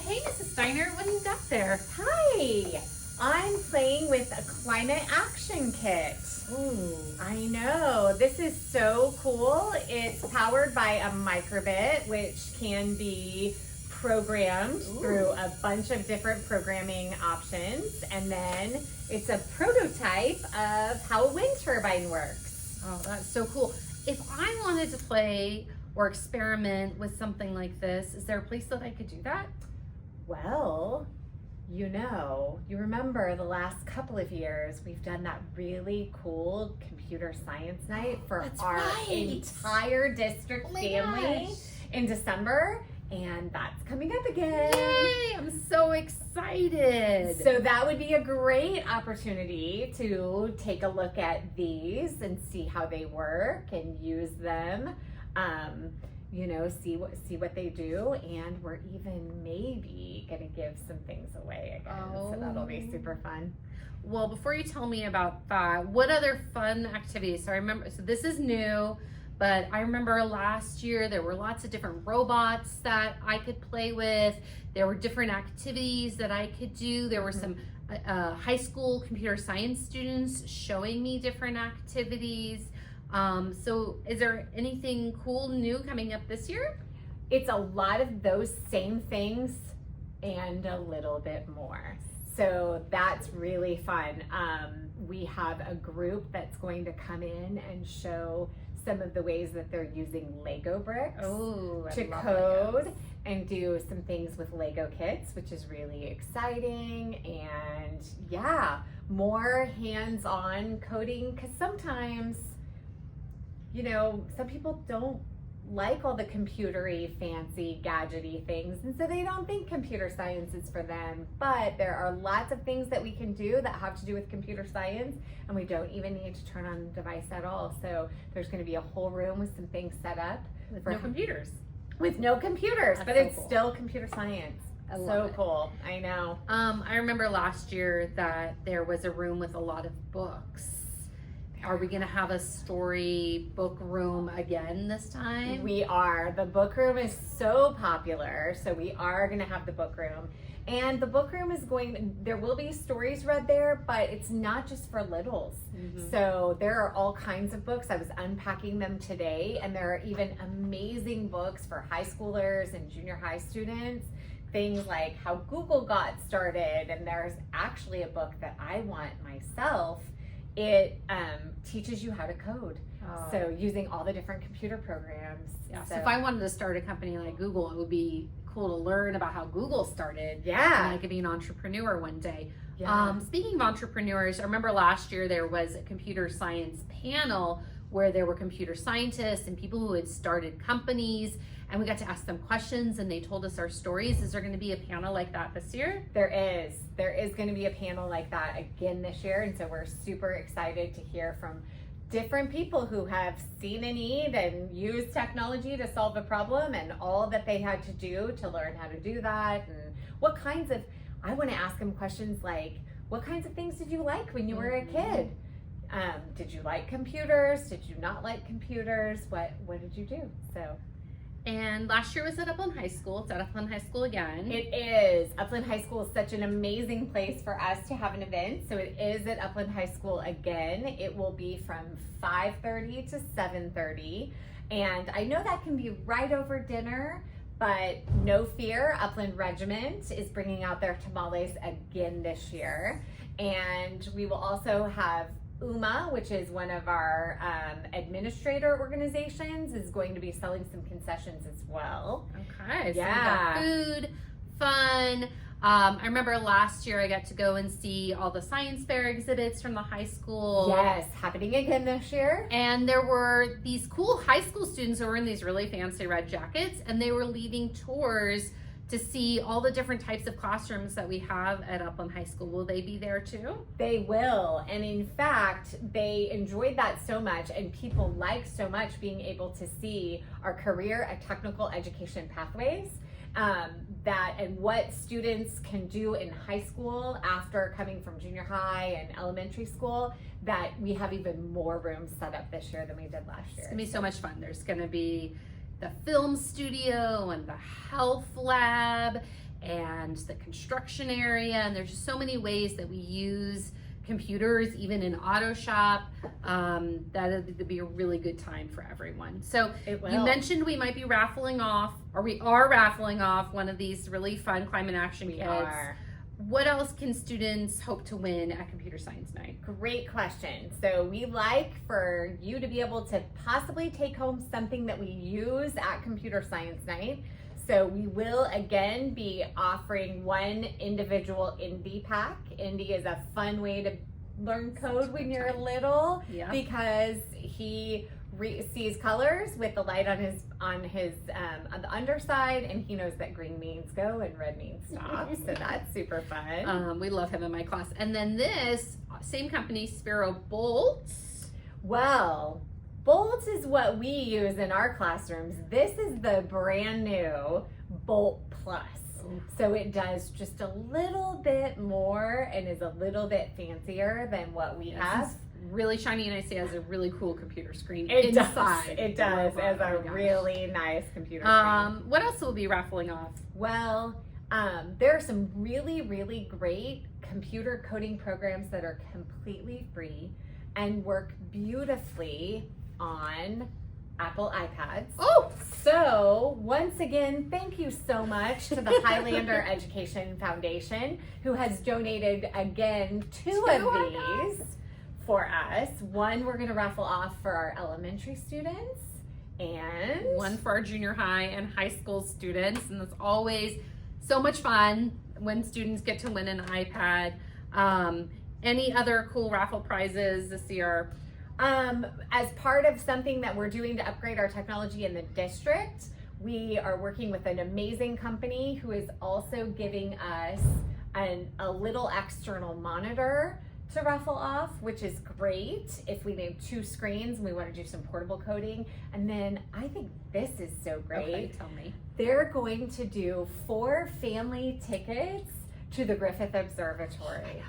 hey, Mrs. Steiner, what do you got there? Hi, I'm playing with a climate action kit. Ooh. I know, this is so cool. It's powered by a microbit, which can be programmed through a bunch of different programming options. And then it's a prototype of how a wind turbine works. Oh, that's so cool. If I wanted to play or experiment with something like this, is there a place that I could do that? Well, you remember the last couple of years, we've done that really cool computer science night for That's our right. entire district family in December, and that's coming up again. Yay, I'm so excited. So that would be a great opportunity to take a look at these and see how they work and use them. See what they do, and we're even maybe gonna give some things away again. So that'll be super fun. Well, before you tell me about that, what other fun activities? So this is new, but I remember last year there were lots of different robots that I could play with. There were different activities that I could do. There were some high school computer science students showing me different activities. So is there anything cool new coming up this year? It's a lot of those same things and a little bit more. So that's really fun. We have a group that's going to come in and show some of the ways that they're using Lego bricks to code and do some things with Lego kits, which is really exciting. And yeah, more hands-on coding, because sometimes, some people don't like all the computery, fancy, gadgety things, and so they don't think computer science is for them. But there are lots of things that we can do that have to do with computer science, and we don't even need to turn on the device at all. So there's going to be a whole room with some things set up with no computers. With no computers, That's but so it's cool. still computer science. I love So it. cool. I know. I remember last year that there was a room with a lot of books. Are we gonna have a story book room again this time? We are. The book room is so popular, so we are going to have the book room. And the book room there will be stories read there, but it's not just for littles. Mm-hmm. So there are all kinds of books. I was unpacking them today, and there are even amazing books for high schoolers and junior high students. Things like how Google got started, and there's actually a book that I want myself. It teaches you how to code. So using all the different computer programs. Yeah. So if I wanted to start a company like Google, it would be cool to learn about how Google started. Yeah. And I could be an entrepreneur one day. Yeah. Speaking of entrepreneurs, I remember last year there was a computer science panel where there were computer scientists and people who had started companies, and we got to ask them questions and they told us our stories. Is there going to be a panel like that this year? There is going to be a panel like that again this year, and so we're super excited to hear from different people who have seen a need and used technology to solve a problem, and all that they had to do to learn how to do that. And I want to ask them questions like, what kinds of things did you like when you were a kid? Did you like computers? Did you not like computers? What did you do? And last year was at Upland High School. It's at Upland High School again. It is. Upland High School is such an amazing place for us to have an event. So it is at Upland High School again. It will be from 5:30 to 7:30. And I know that can be right over dinner, but no fear, Upland Regiment is bringing out their tamales again this year. And we will also have UMA, which is one of our administrator organizations, is going to be selling some concessions as well. Okay, so Yeah. we got food, fun. I remember last year I got to go and see all the science fair exhibits from the high school. Yes, happening again this year. And there were these cool high school students who were in these really fancy red jackets, and they were leading tours to see all the different types of classrooms that we have at Upland High School. Will they be there too? They will. And in fact, they enjoyed that so much, and people liked so much being able to see our career and technical education pathways, and what students can do in high school after coming from junior high and elementary school, that we have even more rooms set up this year than we did last year. It's gonna be so much fun. There's gonna be the film studio and the health lab and the construction area. And there's just so many ways that we use computers, even in auto shop. That'd be a really good time for everyone. So you mentioned we might be raffling off, or we are raffling off one of these really fun climate action kits. What else can students hope to win at Computer Science Night? Great question. So we like for you to be able to possibly take home something that we use at Computer Science Night. So we will again be offering one individual Indy pack. Indy is a fun way to learn code when you're little, because he sees colors with the light on the underside, and he knows that green means go and red means stop. So that's super fun. We love him in my class. And then this same company, Sparrow Bolts. Well, Bolts is what we use in our classrooms. This is the brand new Bolt Plus. So it does just a little bit more and is a little bit fancier than what we have. Really shiny, and I say has a really cool computer screen inside. It does as a really nice computer screen. What else will be raffling off? Well, there are some really, really great computer coding programs that are completely free and work beautifully on Apple iPads. Oh! So, once again, thank you so much to the Highlander Education Foundation, who has donated again two of these for us. One we're going to raffle off for our elementary students, and one for our junior high and high school students. And it's always so much fun when students get to win an iPad. Any other cool raffle prizes this year? As part of something that we're doing to upgrade our technology in the district, we are working with an amazing company who is also giving us a little external monitor to raffle off, which is great if we need 2 screens and we want to do some portable coding. And then I think this is so great. Okay, tell me. They're going to do 4 family tickets to the Griffith Observatory.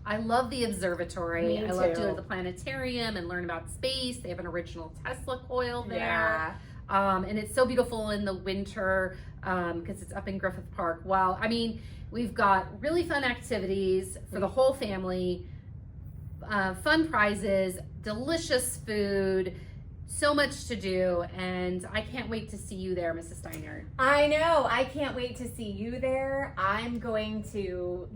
I love the observatory. Me I love to too. go to the planetarium and learn about space. They have an original Tesla coil there. Yeah. And it's so beautiful in the winter because it's up in Griffith Park. Wow. I mean, we've got really fun activities for the whole family, fun prizes, delicious food, so much to do, and I can't wait to see you there, Mrs. Steiner. I know. I can't wait to see you there. I'm going to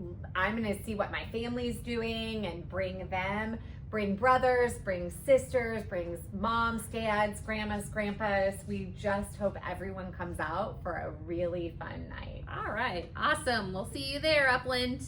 see what my family's doing and bring them. Bring brothers, bring sisters, bring moms, dads, grandmas, grandpas. We just hope everyone comes out for a really fun night. All right. Awesome. We'll see you there, Upland.